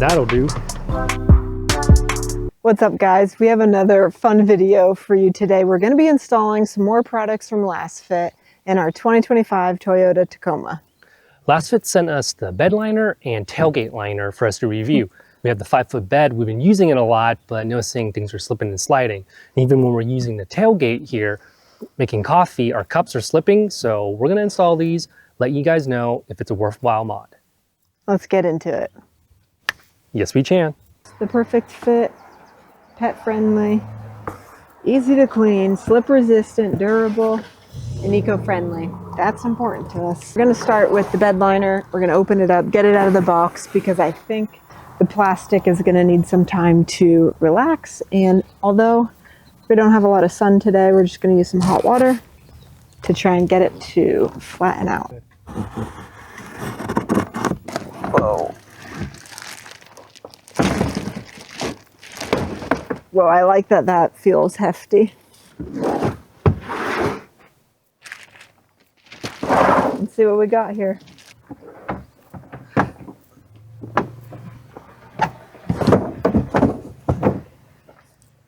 That'll do. What's up, guys? We have another fun video for you today. We're going to be installing some more products from Lasfit in our 2025 Toyota Tacoma. Lasfit sent us the bed liner and tailgate liner for us to review. We have the 5-foot bed. We've been using it a lot, but noticing things are slipping and sliding. And even when we're using the tailgate here, making coffee, our cups are slipping. So we're going to install these, let you guys know if it's a worthwhile mod. Let's get into it. Yes, we can. The perfect fit, pet friendly, easy to clean, slip resistant, durable, and eco-friendly. That's important to us. We're going to start with the bed liner. We're going to open it up, get it out of the box, because I think the plastic is going to need some time to relax. And although we don't have a lot of sun today, we're just going to use some hot water to try and get it to flatten out. Whoa. Whoa, I like that that feels hefty. Let's see what we got here.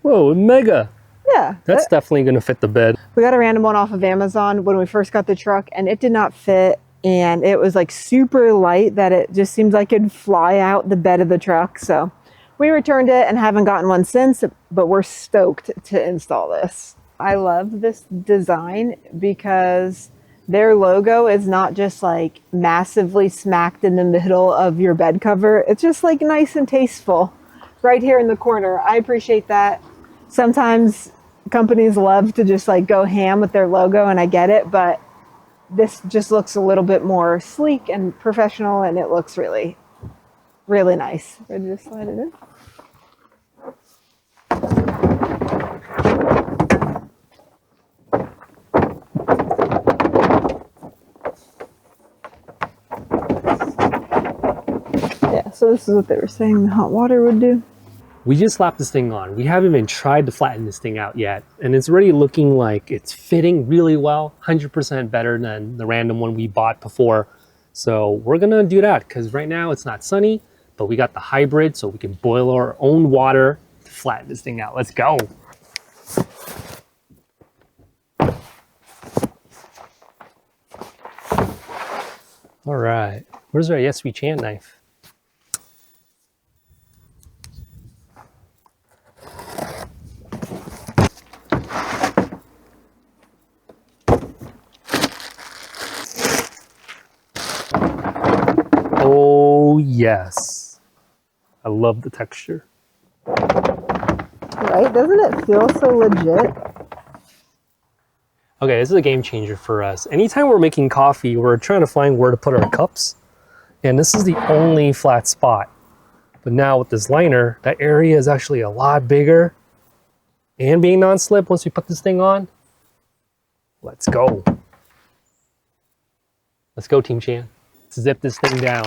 Whoa, mega. Yeah. That's definitely going to fit the bed. We got a random one off of Amazon when we first got the truck, and it did not fit. And it was like super light that it just seems like it'd fly out the bed of the truck. So we returned it and haven't gotten one since, but we're stoked to install this. I love this design because their logo is not just like massively smacked in the middle of your bed cover. It's just like nice and tasteful right here in the corner. I appreciate that. Sometimes companies love to just like go ham with their logo, and I get it, but this just looks a little bit more sleek and professional, and it looks really, really nice. Ready to slide it in? Yeah, so this is what they were saying the hot water would do. We just slapped this thing on. We haven't even tried to flatten this thing out yet. And it's already looking like it's fitting really well, 100% better than the random one we bought before. So we're gonna do that because right now it's not sunny, but we got the hybrid so we can boil our own water to flatten this thing out. Let's go. All right, where's our Yes We Can knife? Oh yes, I love the texture. Right, doesn't it feel so legit? Okay, this is a game changer for us. Anytime we're making coffee, we're trying to find where to put our cups, and this is the only flat spot. But now with this liner, that area is actually a lot bigger. And being non-slip, once we put this thing on, let's go. Let's go, Team Chan. Let's zip this thing down.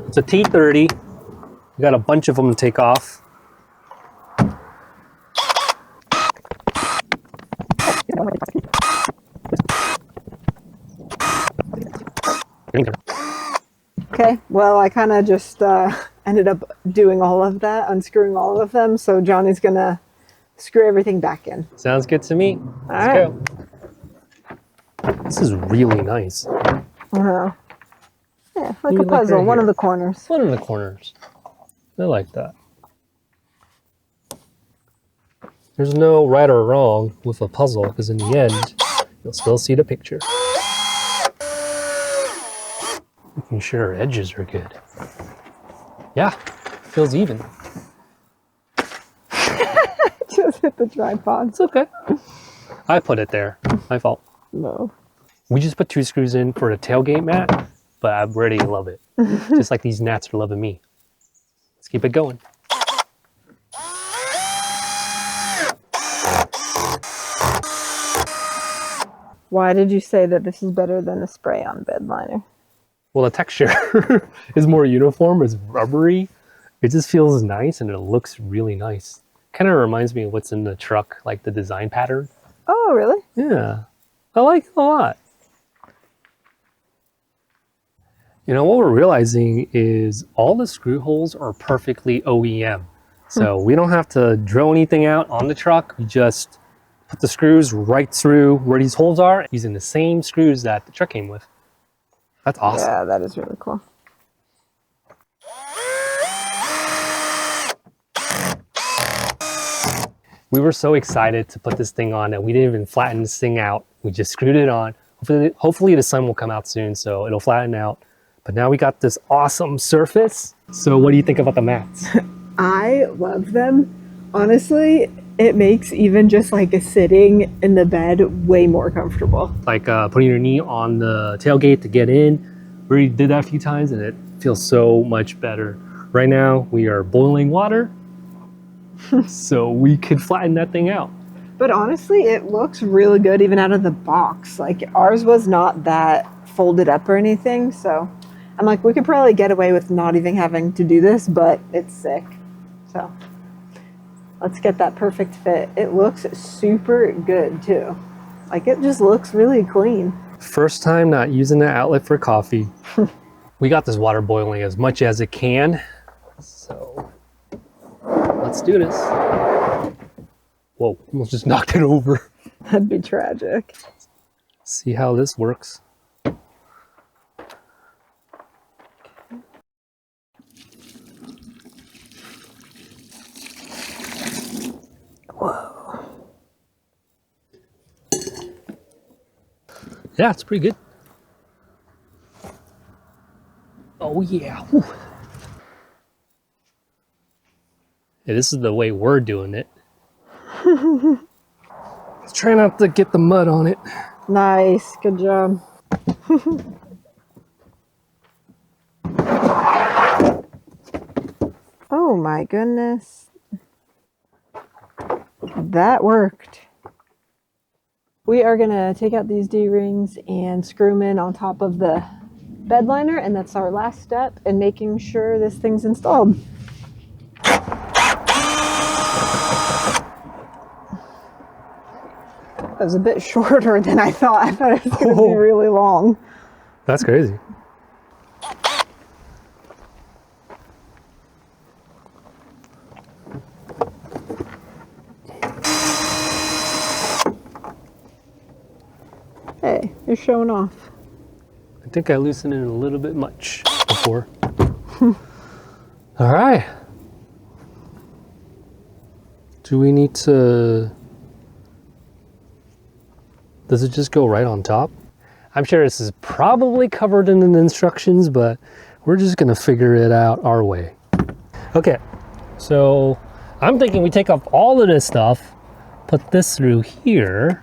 It's a T30. We got a bunch of them to take off. Okay, well, I kind of just ended up doing all of that, unscrewing all of them, so Johnny's gonna screw everything back in. Sounds good to me. Let's go. This is really nice. Yeah, like a puzzle, one of the corners. One of the corners. I like that. There's no right or wrong with a puzzle, because in the end, you'll still see the picture. Making sure our edges are good. Yeah, feels even. Just hit the tripod. It's okay. I put it there. My fault. No. We just put 2 screws in for the tailgate mat, but I already love it. Just like these gnats are loving me. Let's keep it going. Why did you say that this is better than a spray-on bed liner? Well, the texture is more uniform. It's rubbery. It just feels nice and it looks really nice. Kind of reminds me of what's in the truck, like the design pattern. Oh, really? Yeah, I like it a lot. You know, what we're realizing is all the screw holes are perfectly OEM. So we don't have to drill anything out on the truck. We just put the screws right through where these holes are using the same screws that the truck came with. That's awesome. Yeah, that is really cool. We were so excited to put this thing on that we didn't even flatten this thing out. We just screwed it on. Hopefully the sun will come out soon, so it'll flatten out. But now we got this awesome surface. So what do you think about the mats? I love them. Honestly, it makes even just like sitting in the bed way more comfortable. Like putting your knee on the tailgate to get in. We already did that a few times and it feels so much better. Right now we are boiling water so we could flatten that thing out. But honestly, it looks really good even out of the box. Like ours was not that folded up or anything, so I'm like, we could probably get away with not even having to do this, but it's sick. So let's get that perfect fit. It looks super good too. Like it just looks really clean. First time not using the outlet for coffee. We got this water boiling as much as it can. So let's do this. Whoa, almost just knocked it over. That'd be tragic. See how this works. Whoa. Yeah, it's pretty good. Oh yeah. Whew. Yeah, this is the way we're doing it. Let's try not to get the mud on it. Nice, good job. Oh my goodness. That worked. We are gonna take out these D-rings and screw them in on top of the bed liner, and that's our last step in making sure this thing's installed. That was a bit shorter than I thought. I thought it was gonna be really long. That's crazy. Hey, you're showing off. I think I loosened it a little bit much before. All right. Do we need to... Does it just go right on top? I'm sure this is probably covered in the instructions, but we're just gonna figure it out our way. Okay, so I'm thinking we take off all of this stuff, put this through here,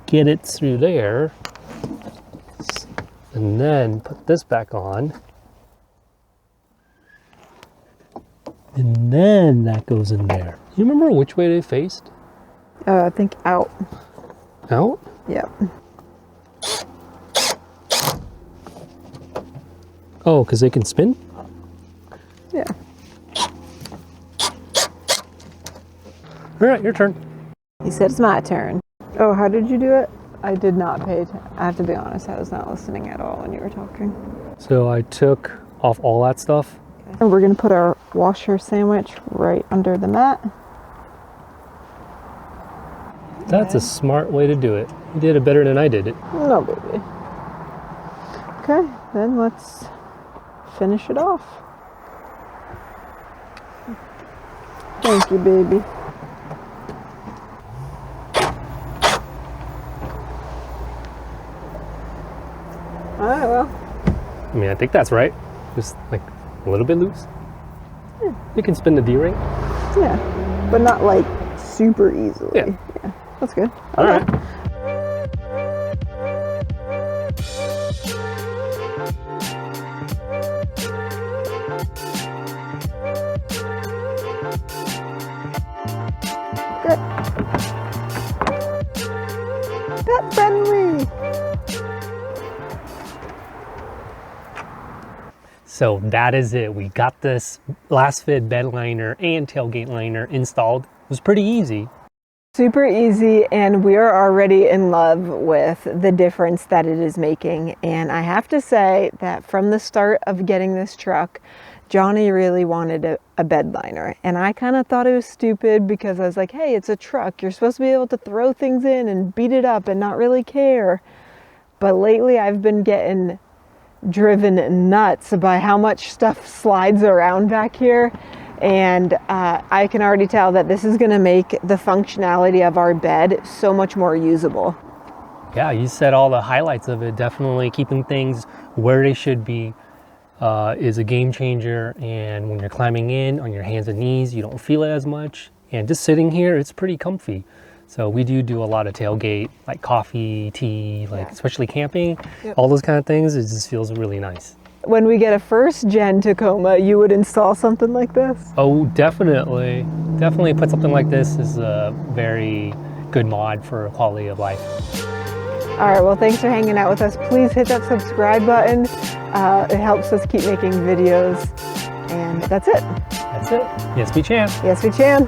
get it through there, and then put this back on. And then that goes in there. You remember which way they faced? I think out. Out? Yep. Oh, because they can spin? Yeah. All right, your turn. He said it's my turn. Oh, how did you do it? I did not pay attention. I have to be honest, I was not listening at all when you were talking. So I took off all that stuff. Okay. And we're going to put our washer sandwich right under the mat. That's a smart way to do it. You did it better than I did it. No, baby. Okay, then let's finish it off. Thank you, baby. Alright, well. I mean, I think that's right. Just like a little bit loose. Yeah. You can spin the D-ring. Yeah, but not like super easily. Yeah. Yeah, that's good. All right. Good. Pet friendly. So that is it. We got this Lasfit bed liner and tailgate liner installed. It was pretty easy. super easy, and we are already in love with the difference that it is making. And I have to say that from the start of getting this truck, Johnny really wanted a bed liner, and I kind of thought it was stupid because I was like, hey, it's a truck, you're supposed to be able to throw things in and beat it up and not really care. But lately I've been getting driven nuts by how much stuff slides around back here, and I can already tell that this is going to make the functionality of our bed so much more usable. Yeah, you said all the highlights of it. Definitely keeping things where they should be is a game changer, and when you're climbing in on your hands and knees, you don't feel it as much, and just sitting here, it's pretty comfy. So we do a lot of tailgate, like coffee, tea, like especially camping, all those kind of things. It just feels really nice. When we get a first gen Tacoma, you would install something like this? Oh, definitely. Definitely put something like this as a very good mod for quality of life. All right, well, thanks for hanging out with us. Please hit that subscribe button. It helps us keep making videos. And that's it. That's it. Yes, we can. Yes, we can.